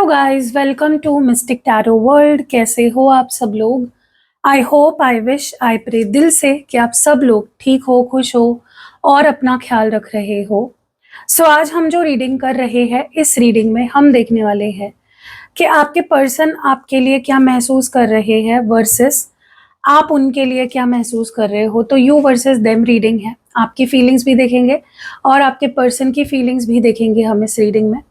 Hello guys, welcome to mystic tarot world. कैसे हो आप सब लोग? I hope, I wish, I pray दिल से कि आप सब लोग ठीक हो, खुश हो और अपना ख्याल रख रहे हो। सो आज हम जो रीडिंग कर रहे हैं, इस रीडिंग में हम देखने वाले हैं कि आपके पर्सन आपके लिए क्या महसूस कर रहे हैं वर्सेस आप उनके लिए क्या महसूस कर रहे हो। तो यू वर्सेस देम रीडिंग है, आपकी फीलिंग्स भी देखेंगे और आपके पर्सन की फीलिंग्स भी देखेंगे हम इस रीडिंग में।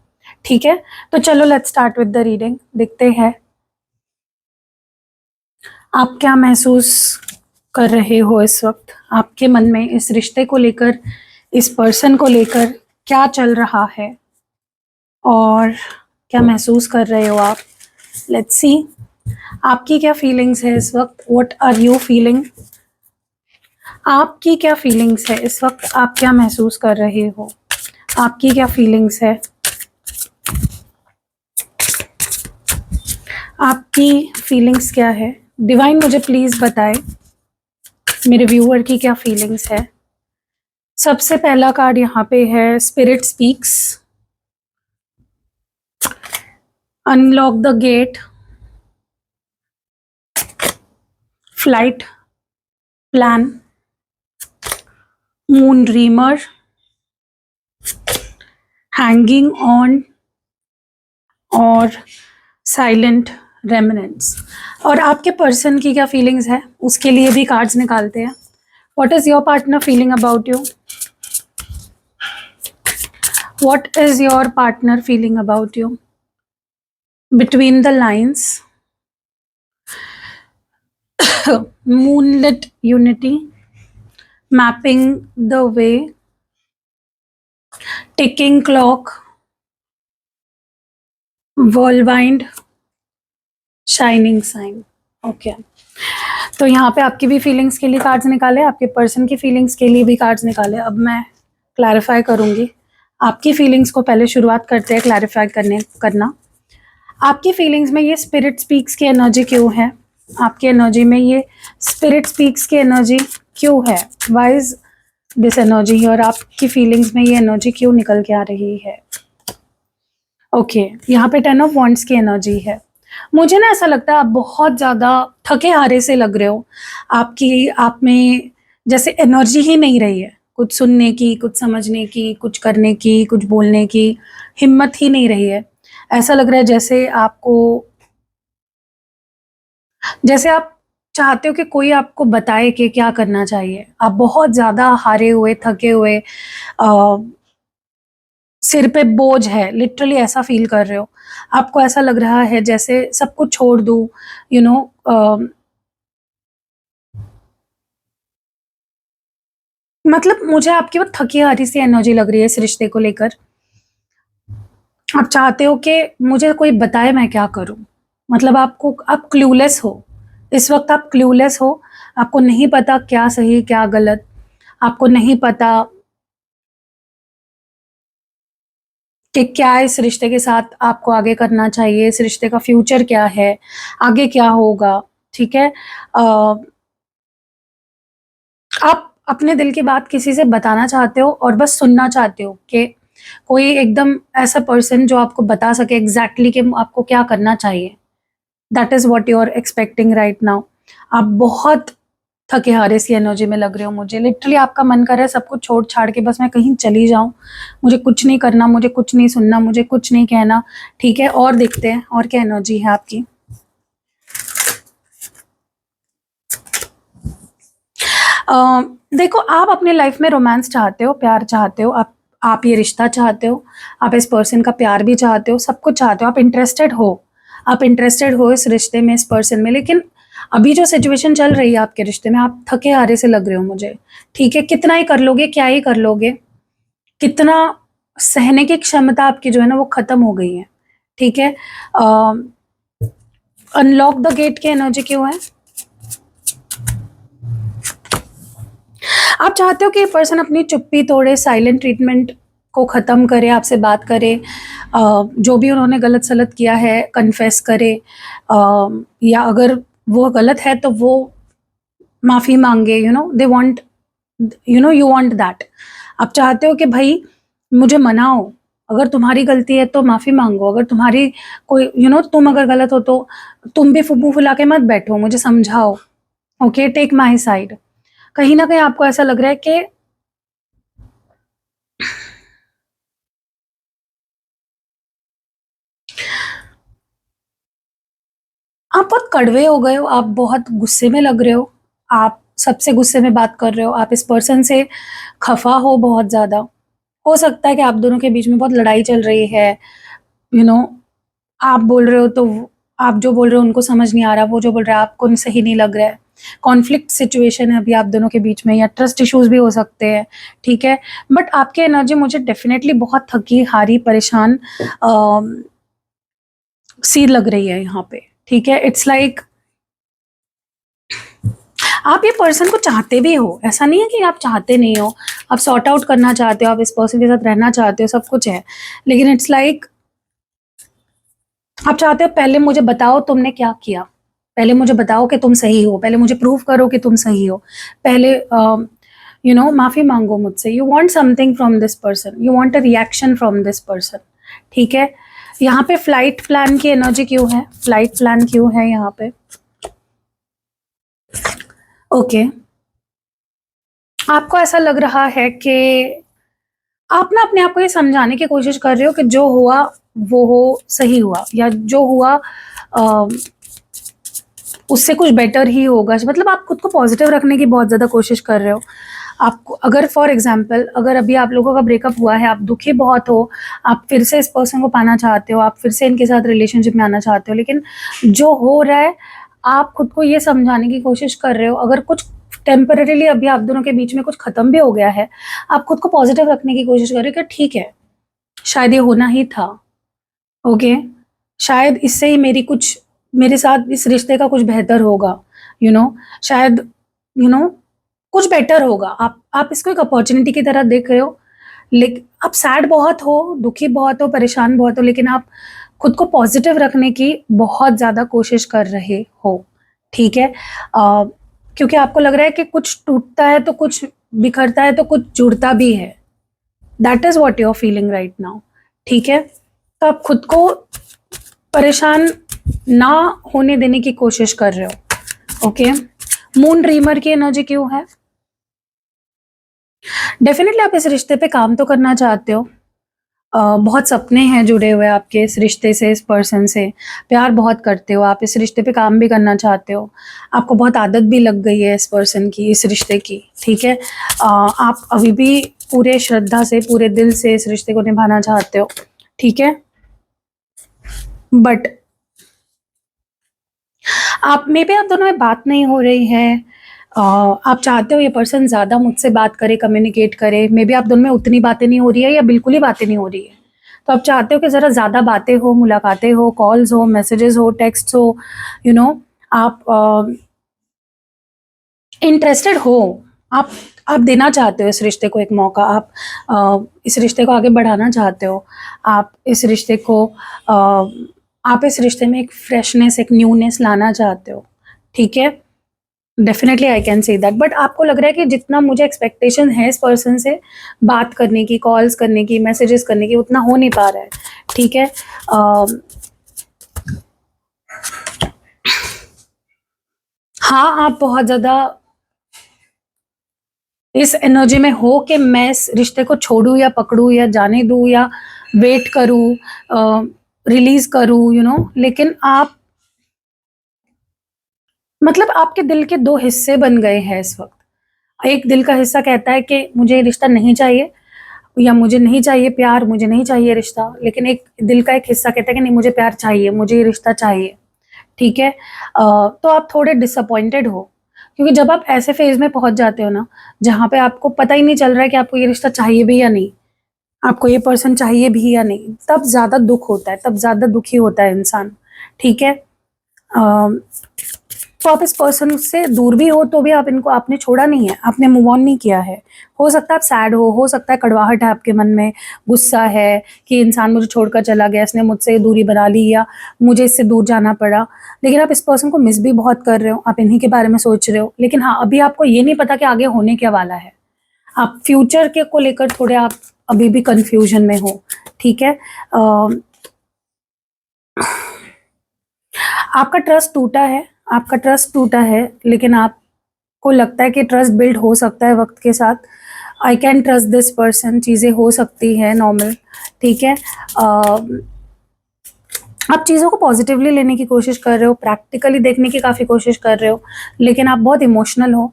ठीक है, तो चलो let's start with the reading. देखते हैं आप क्या महसूस कर रहे हो इस वक्त, आपके मन में इस रिश्ते को लेकर, इस पर्सन को लेकर क्या चल रहा है और क्या महसूस कर रहे हो आप। लेट्स सी आपकी क्या फीलिंग्स है इस वक्त। What are you feeling? आपकी क्या फीलिंग्स है इस वक्त, आप क्या महसूस कर रहे हो, आपकी क्या फीलिंग्स है, आपकी फीलिंग्स क्या है। डिवाइन मुझे प्लीज बताए मेरे व्यूअर की क्या फीलिंग्स है। सबसे पहला कार्ड यहाँ पे है spirit speaks, unlock the gate, flight plan, moon dreamer, hanging on और साइलेंट रेमिनेंट्स। और आपके पर्सन की क्या फीलिंग्स है उसके लिए भी कार्ड्स निकालते हैं। What is your partner feeling about you? What is your partner feeling about you? Between the lines, moonlit unity, mapping the way, ticking clock, whirlwind, shining sign। Okay, तो यहाँ पे आपकी भी फीलिंग्स के लिए कार्ड्स निकाले, आपके पर्सन की फीलिंग्स के लिए भी कार्ड्स निकाले। अब मैं क्लैरिफाई करूंगी आपकी फीलिंग्स को। पहले शुरुआत करते हैं क्लैरिफाई करना। आपकी फीलिंग्स में ये स्पिरिट स्पीक्स की एनर्जी क्यों है? आपकी एनर्जी में ये स्पिरिट स्पीक्स की एनर्जी क्यों है? Why is this energy? और आपकी फीलिंग्स में ये एनर्जी क्यों निकल के आ रही है? ओके, यहाँ पे 10 ऑफ वॉन्ड्स की एनर्जी है। मुझे ना ऐसा लगता है आप बहुत ज़्यादा थके हारे से लग रहे हो। आप में जैसे एनर्जी ही नहीं रही है, कुछ सुनने की, कुछ समझने की, कुछ करने की, कुछ बोलने की हिम्मत ही नहीं रही है। ऐसा लग रहा है जैसे आप चाहते हो कि कोई आपको बताए कि क्या करना चाहिए। आप बहुत ज़्यादा हारे हुए, थके हुए, सिर पे बोझ है, लिटरली ऐसा फील कर रहे हो। आपको ऐसा लग रहा है जैसे सब कुछ छोड़ दूं, यू नो। मतलब मुझे आपकी वो थकी हारी सी एनर्जी लग रही है इस रिश्ते को लेकर। आप चाहते हो कि मुझे कोई बताए मैं क्या करूं। मतलब आप क्लूलेस हो इस वक्त, आप क्लूलेस हो। आपको नहीं पता क्या सही क्या गलत, आपको नहीं पता कि क्या इस रिश्ते के साथ आपको आगे करना चाहिए, इस रिश्ते का फ्यूचर क्या है, आगे क्या होगा। ठीक है, आप अपने दिल की बात किसी से बताना चाहते हो और बस सुनना चाहते हो कि कोई एकदम ऐसा पर्सन जो आपको बता सके एग्जैक्टली कि आपको क्या करना चाहिए। That is what you are expecting right now. आप बहुत थके हारे सी एनर्जी में लग रहे हो। मुझे लिटरली आपका मन कर रहा है सब कुछ छोड़ छाड़ के बस मैं कहीं चली जाऊं, मुझे कुछ नहीं करना, मुझे कुछ नहीं सुनना, मुझे कुछ नहीं कहना। ठीक है, और देखते हैं और क्या एनर्जी है आपकी। देखो, आप अपने लाइफ में रोमांस चाहते हो, प्यार चाहते हो, आप ये रिश्ता चाहते हो, आप इस पर्सन का प्यार भी चाहते हो, सब कुछ चाहते हो, आप इंटरेस्टेड हो इस रिश्ते में, इस पर्सन में। लेकिन अभी जो सिचुएशन चल रही है आपके रिश्ते में, आप थके हारे से लग रहे हो मुझे। ठीक है, कितना ही कर लोगे, क्या ही कर लोगे, कितना सहने की क्षमता आपकी जो है ना वो खत्म हो गई है। ठीक है, अनलॉक द गेट की एनर्जी क्यों है? आप चाहते हो कि ये पर्सन अपनी चुप्पी तोड़े, साइलेंट ट्रीटमेंट को ख़त्म करे, आपसे बात करे, जो भी उन्होंने गलत सलत किया है कन्फेस करे, या अगर वो गलत है तो वो माफ़ी मांगे। They want, you want that. आप चाहते हो कि भाई मुझे मनाओ, अगर तुम्हारी गलती है तो माफ़ी माँगो, अगर तुम्हारी कोई तुम अगर गलत हो तो तुम भी मुँह फुला के मत बैठो, मुझे समझाओ, ओके, टेक माय साइड। कहीं न कहीं आपको ऐसा लग रहा है कि आप बहुत कड़वे हो गए हो, आप बहुत गुस्से में लग रहे हो, आप सबसे गुस्से में बात कर रहे हो, आप इस पर्सन से खफ़ा हो बहुत ज़्यादा। हो सकता है कि आप दोनों के बीच में बहुत लड़ाई चल रही है, यू नो आप बोल रहे हो तो आप जो बोल रहे हो उनको समझ नहीं आ रहा, वो जो बोल रहा है आपको सही नहीं लग रहा है। कॉन्फ्लिक्ट सिचुएशन है अभी आप दोनों के बीच में, या ट्रस्ट इश्यूज़ भी हो सकते हैं, ठीक है? बट आपकी एनर्जी मुझे डेफ़िनेटली बहुत थकी, हारी, परेशान सी लग रही है यहाँ पे, ठीक है? इट्स लाइक आप ये पर्सन को चाहते भी हो, ऐसा नहीं है कि आप चाहते नहीं हो, आप सॉर्ट आउट करना चाहते हो, आप इस पर्सन के साथ रहना चाहते हो, सब कुछ है। लेकिन इट्स लाइक आप चाहते हो पहले मुझे बताओ तुमने क्या किया, पहले मुझे बताओ कि तुम सही हो, पहले मुझे प्रूव करो कि तुम सही हो, पहले माफ़ी माँगो मुझसे। You want something from this person, you want a reaction from this person, ठीक है? यहाँ पे फ्लाइट प्लान की एनर्जी क्यों है? फ्लाइट प्लान क्यों है यहाँ पे? ओके, आपको ऐसा लग रहा है कि आप ना अपने आप को ये समझाने की कोशिश कर रहे हो कि जो हुआ वो सही हुआ, या जो हुआ अ, उससे कुछ बेटर ही होगा। मतलब आप खुद को पॉजिटिव रखने की बहुत ज़्यादा कोशिश कर रहे हो। आपको अगर फॉर एग्जांपल अगर अभी आप लोगों का ब्रेकअप हुआ है, आप दुखी बहुत हो, आप फिर से इस पर्सन को पाना चाहते हो, आप फिर से इनके साथ रिलेशनशिप में आना चाहते हो, लेकिन जो हो रहा है आप खुद को ये समझाने की कोशिश कर रहे हो, अगर कुछ टेम्परेरीली अभी आप दोनों के बीच में कुछ ख़त्म भी हो गया है, आप खुद को पॉजिटिव रखने की कोशिश कर रहे हो कि ठीक है, शायद ये होना ही था, ओके? शायद इससे ही मेरे साथ इस रिश्ते का कुछ बेहतर होगा, शायद कुछ बेटर होगा। आप इसको एक अपॉर्च्युनिटी की तरह देख रहे हो, लेकिन आप सैड बहुत हो, दुखी बहुत हो, परेशान बहुत हो, लेकिन आप खुद को पॉजिटिव रखने की बहुत ज़्यादा कोशिश कर रहे हो, ठीक है? क्योंकि आपको लग रहा है कि कुछ टूटता है तो कुछ बिखरता है तो कुछ जुड़ता भी है। That is what you are feeling right now, ठीक है? तो आप खुद को परेशान ना होने देने की कोशिश कर रहे हो, ओके? मून ड्रीमर की एनर्जी क्यों है? डेफिनेटली आप इस रिश्ते पे काम तो करना चाहते हो, बहुत सपने हैं जुड़े हुए आपके इस रिश्ते से, इस पर्सन से, प्यार बहुत करते हो, आप इस रिश्ते पे काम भी करना चाहते हो, आपको बहुत आदत भी लग गई है इस पर्सन की, इस रिश्ते की, ठीक है? आप अभी भी पूरे श्रद्धा से, पूरे दिल से इस रिश्ते को निभाना चाहते हो, ठीक है? बट आप दोनों में बात नहीं हो रही है, आप चाहते हो ये पर्सन ज़्यादा मुझसे बात करे, कम्युनिकेट करे, मे बी आप दोनों में उतनी बातें नहीं हो रही है या बिल्कुल ही बातें नहीं हो रही है। तो आप चाहते हो कि ज़रा ज़्यादा बातें हो, मुलाकातें हो, कॉल्स हो, मैसेजेस हो, टेक्स्ट्स हो, यू नो आप इंटरेस्टेड हो, आप आप देना चाहते हो इस रिश्ते को एक मौका, आप इस रिश्ते को आगे बढ़ाना चाहते हो, आप इस रिश्ते को आप इस रिश्ते में एक फ्रेशनेस, एक न्यूनेस लाना चाहते हो, ठीक है? Definitely I can say that, but आपको लग रहा है कि जितना मुझे एक्सपेक्टेशन है इस पर्सन से बात करने की, कॉल्स करने की, मैसेजेस करने की, उतना हो नहीं पा रहा है, ठीक है? हाँ, आप बहुत ज़्यादा इस एनर्जी में हो कि मैं इस रिश्ते को छोड़ूँ या पकड़ूँ या जाने दूँ या वेट करूँ, रिलीज़ करूँ, लेकिन आप मतलब आपके दिल के 2 हिस्से बन गए हैं इस वक़्त। एक दिल का हिस्सा कहता है कि मुझे ये रिश्ता नहीं चाहिए, या मुझे नहीं चाहिए प्यार, मुझे नहीं चाहिए रिश्ता, लेकिन एक दिल का एक हिस्सा कहता है कि नहीं, मुझे प्यार चाहिए, मुझे ये रिश्ता चाहिए, ठीक है? तो आप थोड़े डिसअपॉइंटेड हो, क्योंकि जब आप ऐसे फ़ेज़ में पहुँच जाते हो ना, जहाँ पे आपको पता ही नहीं चल रहा है कि आपको ये रिश्ता चाहिए भी या नहीं, आपको ये पर्सन चाहिए भी या नहीं, तब ज़्यादा दुःख होता है, तब ज़्यादा दुखी होता है इंसान, ठीक है? अ तो आप इस पर्सन से दूर भी हो तो भी आपने छोड़ा नहीं है, आपने मूव ऑन नहीं किया है। हो सकता है आप सैड हो सकता है कड़वाहट है आपके मन में, गुस्सा है कि इंसान मुझे छोड़कर चला गया, इसने मुझसे दूरी बना ली या मुझे इससे दूर जाना पड़ा। लेकिन आप इस पर्सन को मिस भी बहुत कर रहे हो, आप इन्हीं के बारे में सोच रहे हो। लेकिन हाँ, अभी आपको ये नहीं पता कि आगे होने क्या वाला है। आप फ्यूचर के को लेकर थोड़े आप अभी भी कंफ्यूजन में हो, ठीक है। आपका ट्रस्ट टूटा है, आपका ट्रस्ट टूटा है, लेकिन आपको लगता है कि ट्रस्ट बिल्ड हो सकता है वक्त के साथ। I can trust this person, चीज़ें हो सकती है नॉर्मल, ठीक है। आप चीज़ों को पॉजिटिवली लेने की कोशिश कर रहे हो, प्रैक्टिकली देखने की काफ़ी कोशिश कर रहे हो, लेकिन आप बहुत इमोशनल हो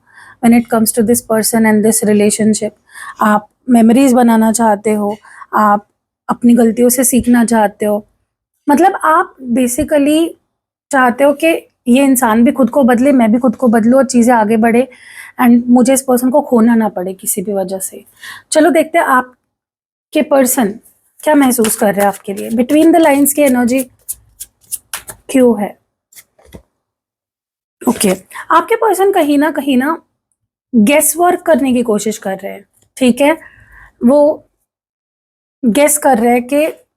when it comes to this person and this relationship. आप मेमोरीज बनाना चाहते हो, आप अपनी गलतियों से सीखना चाहते हो, मतलब आप बेसिकली चाहते हो कि ये इंसान भी खुद को बदले, मैं भी खुद को बदलूं और चीज़ें आगे बढ़े एंड मुझे इस पर्सन को खोना ना पड़े किसी भी वजह से। चलो देखते हैं आपके पर्सन क्या महसूस कर रहे हैं आपके लिए। बिटवीन द लाइंस की एनर्जी क्यों है? ओके, आपके पर्सन कहीं ना गेस वर्क करने की कोशिश कर रहे हैं, ठीक है। वो गेस कर रहे हैं कि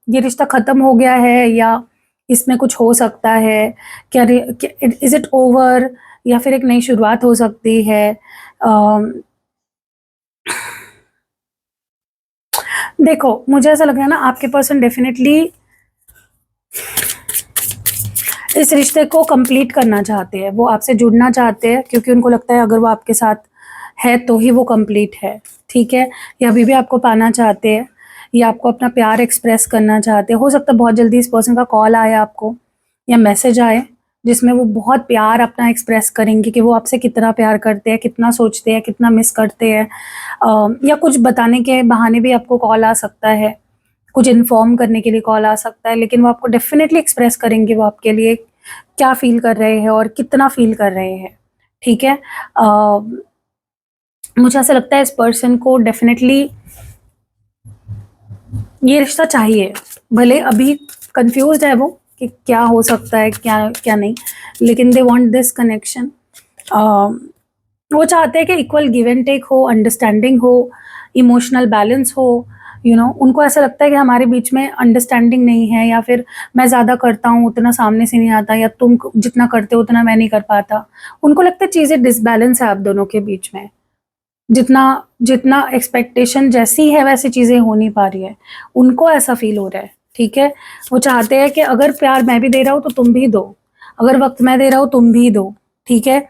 ये रिश्ता खत्म हो गया है या इसमें कुछ हो सकता है, क्या इज इट ओवर, या फिर एक नई शुरुआत हो सकती है। देखो मुझे ऐसा लग रहा है ना, आपके पर्सन डेफिनेटली इस रिश्ते को कंप्लीट करना चाहते हैं, वो आपसे जुड़ना चाहते हैं, क्योंकि उनको लगता है अगर वो आपके साथ है तो ही वो कंप्लीट है, ठीक है। या अभी भी आपको पाना चाहते हैं, या आपको अपना प्यार एक्सप्रेस करना चाहते हैं। हो सकता है बहुत जल्दी इस पर्सन का कॉल आए आपको या मैसेज आए जिसमें वो बहुत प्यार अपना एक्सप्रेस करेंगे कि वो आपसे कितना प्यार करते हैं, कितना सोचते हैं, कितना मिस करते हैं, या कुछ बताने के बहाने भी आपको कॉल आ सकता है, कुछ इन्फॉर्म करने के लिए कॉल आ सकता है, लेकिन वो आपको डेफिनेटली एक्सप्रेस करेंगे वो आपके लिए क्या फील कर रहे हैं और कितना फील कर रहे हैं, ठीक है। मुझे ऐसा लगता है इस पर्सन को डेफिनेटली ये रिश्ता चाहिए, भले अभी कंफ्यूज्ड है वो कि क्या हो सकता है क्या क्या नहीं, लेकिन दे वांट दिस कनेक्शन। वो चाहते हैं कि इक्वल गिव एंड टेक हो, अंडरस्टैंडिंग हो, इमोशनल बैलेंस हो, उनको ऐसा लगता है कि हमारे बीच में अंडरस्टैंडिंग नहीं है, या फिर मैं ज़्यादा करता हूँ उतना सामने से नहीं आता, या तुम जितना करते हो उतना मैं नहीं कर पाता। उनको लगता है चीज़ें डिसबैलेंस है आप दोनों के बीच में, जितना जितना एक्सपेक्टेशन जैसी है वैसी चीज़ें हो नहीं पा रही है, उनको ऐसा फील हो रहा है, ठीक है। वो चाहते हैं कि अगर प्यार मैं भी दे रहा हूँ तो तुम भी दो, अगर वक्त मैं दे रहा हूँ तुम भी दो, ठीक है।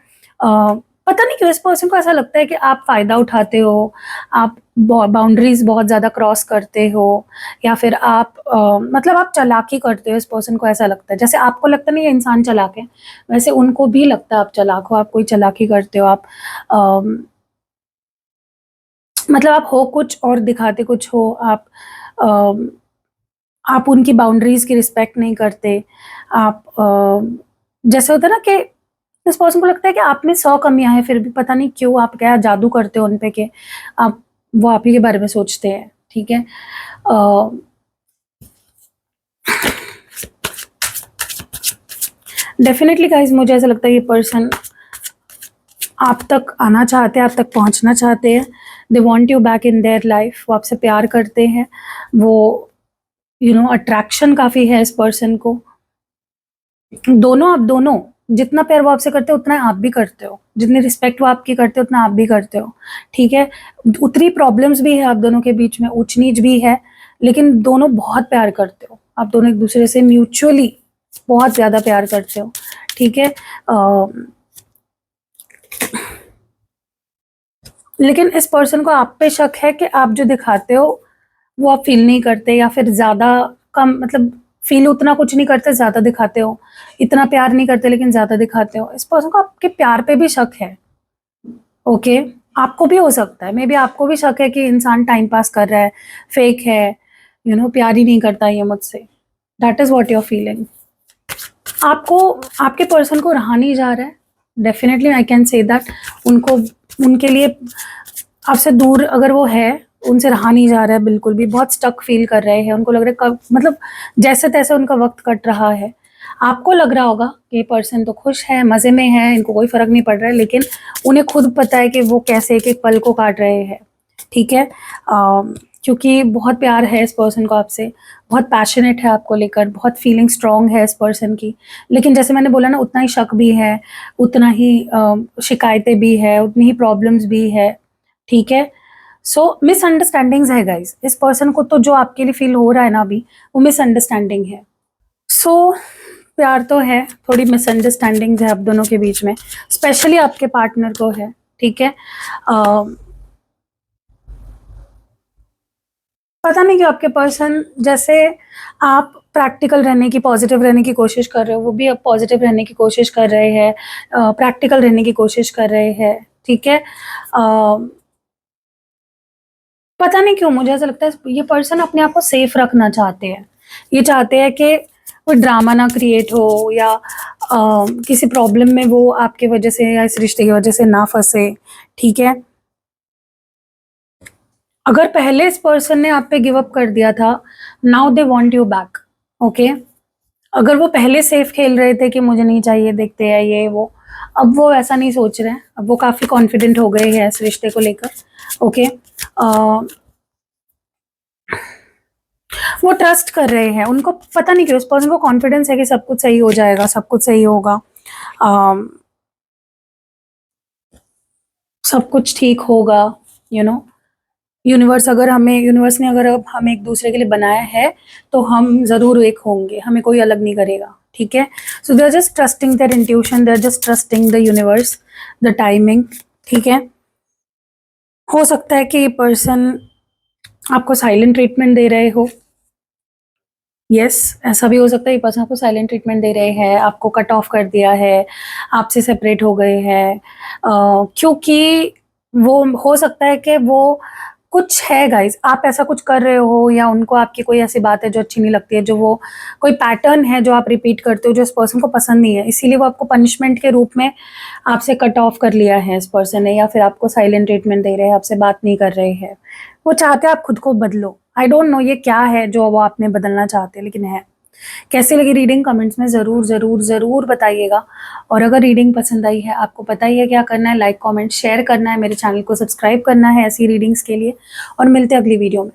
पता नहीं क्यों इस पर्सन को ऐसा लगता है कि आप फ़ायदा उठाते हो, आप बाउंड्रीज बहुत ज़्यादा क्रॉस करते हो, या फिर आप मतलब आप चालाकी करते हो। इस पर्सन को ऐसा लगता है, जैसे आपको लगता नहीं ये इंसान चालाक है, वैसे उनको भी लगता है आप चालाक हो, आप कोई चालाकी करते हो, आप मतलब आप हो कुछ और दिखाते कुछ हो, आप उनकी बाउंड्रीज की रिस्पेक्ट नहीं करते। आप जैसे होता है ना कि इस पर्सन को लगता है कि आप में 100 कमियां हैं, फिर भी पता नहीं क्यों आप क्या जादू करते हो उन पे कि आप वो आप ही के बारे में सोचते हैं, ठीक है। डेफिनेटली गाइस मुझे ऐसा लगता है ये पर्सन आप तक आना चाहते हैं, आप तक पहुंचना चाहते हैं। They want you back in their life, वो आपसे प्यार करते हैं, वो अट्रैक्शन काफ़ी है इस पर्सन को। दोनों, आप दोनों जितना प्यार वो आपसे करते हो उतना आप भी करते हो, जितनी रिस्पेक्ट वो आपकी करते हो उतना आप भी करते हो, ठीक है। उतनी प्रॉब्लम्स भी है आप दोनों के बीच में, ऊंच नीच भी है, लेकिन दोनों बहुत प्यार करते हो, आप दोनों एक दूसरे से म्यूचुअली बहुत ज़्यादा प्यार करते हो, ठीक है। लेकिन इस पर्सन को आप पे शक है कि आप जो दिखाते हो वो आप फील नहीं करते, या फिर ज़्यादा कम, मतलब फील उतना कुछ नहीं करते, ज़्यादा दिखाते हो, इतना प्यार नहीं करते लेकिन ज़्यादा दिखाते हो। इस पर्सन को आपके प्यार पे भी शक है, ओके। आपको भी हो सकता है, मे बी आपको भी शक है कि इंसान टाइम पास कर रहा है, फेक है, प्यार ही नहीं करता ये मुझसे। That is what you're feeling. आपको आपके पर्सन को रहा नहीं जा रहा है, definitely I can say that. उनको उनके लिए आपसे दूर अगर वो है, उनसे रहा नहीं जा रहा है बिल्कुल भी, बहुत स्टक फील कर रहे हैं, उनको लग रहा है कब, मतलब जैसे तैसे उनका वक्त कट रहा है। आपको लग रहा होगा कि ये पर्सन तो खुश है, मज़े में है, इनको कोई फ़र्क नहीं पड़ रहा है, लेकिन उन्हें खुद पता है कि वो कैसे एक एक पल को काट रहे हैं, ठीक है। क्योंकि बहुत प्यार है इस पर्सन को आपसे, बहुत पैशनेट है आपको लेकर, बहुत फीलिंग स्ट्रॉन्ग है इस पर्सन की, लेकिन जैसे मैंने बोला ना उतना ही शक भी है, उतना ही शिकायतें भी है, उतनी ही प्रॉब्लम्स भी है, ठीक है। सो मिसअंडरस्टैंडिंग्स है गाइज, इस पर्सन को तो जो आपके लिए फील हो रहा है ना अभी, वो मिसअंडरस्टैंडिंग है। सो प्यार तो है, थोड़ी मिसअंडरस्टैंडिंग्स है आप दोनों के बीच में, स्पेशली आपके पार्टनर को है, ठीक है। पता नहीं क्यों आपके पर्सन, जैसे आप प्रैक्टिकल रहने की, पॉजिटिव रहने की कोशिश कर रहे हो, वो भी अब पॉजिटिव रहने की कोशिश कर रहे हैं, प्रैक्टिकल रहने की कोशिश कर रहे हैं, ठीक है। पता नहीं क्यों मुझे ऐसा लगता है ये पर्सन अपने आप को सेफ रखना चाहते हैं। ये चाहते हैं कि कोई ड्रामा ना क्रिएट हो, या किसी प्रॉब्लम में वो आपके वजह से या इस रिश्ते की वजह से ना फंसे, ठीक है। अगर पहले इस पर्सन ने आप पे गिव अप कर दिया था, now they want you back, okay. अगर वो पहले सेफ खेल रहे थे कि मुझे नहीं चाहिए, देखते हैं ये वो, अब वो ऐसा नहीं सोच रहे हैं, अब वो काफ़ी कॉन्फिडेंट हो गए हैं इस रिश्ते को लेकर, ओके। वो ट्रस्ट कर रहे हैं, उनको पता नहीं क्यों उस पर्सन को कॉन्फिडेंस है कि सब कुछ सही हो जाएगा, सब कुछ सही होगा, सब कुछ ठीक होगा, यू नो। यूनिवर्स ने अगर अब हमें एक दूसरे के लिए बनाया है, तो हम ज़रूर एक होंगे, हमें कोई अलग नहीं करेगा, ठीक है। So they are just trusting their intuition, they are just trusting the universe, the timing, ठीक है। हो सकता है कि ये पर्सन आपको साइलेंट ट्रीटमेंट दे रहे हो, यस, ऐसा भी हो सकता है ये पर्सन आपको साइलेंट ट्रीटमेंट दे रहे हैं, आपको कट ऑफ कर दिया है, आपसे सेपरेट हो गए हैं, क्योंकि वो हो सकता है कि वो कुछ है गाइस, आप ऐसा कुछ कर रहे हो, या उनको आपकी कोई ऐसी बात है जो अच्छी नहीं लगती है, जो वो कोई पैटर्न है जो आप रिपीट करते हो, जो इस पर्सन को पसंद नहीं है, इसीलिए वो आपको पनिशमेंट के रूप में आपसे कट ऑफ कर लिया है इस पर्सन ने, या फिर आपको साइलेंट ट्रीटमेंट दे रहे हैं, आपसे बात नहीं कर रहे हैं। वो चाहते हैं आप खुद को बदलो, आई डोंट नो ये क्या है जो वो आप में बदलना चाहते हैं, लेकिन है। कैसी लगी रीडिंग कमेंट्स में ज़रूर ज़रूर ज़रूर बताइएगा, और अगर रीडिंग पसंद आई है, आपको पता ही है क्या करना है, लाइक कमेंट शेयर करना है, मेरे चैनल को सब्सक्राइब करना है ऐसी रीडिंग्स के लिए, और मिलते हैं अगली वीडियो में।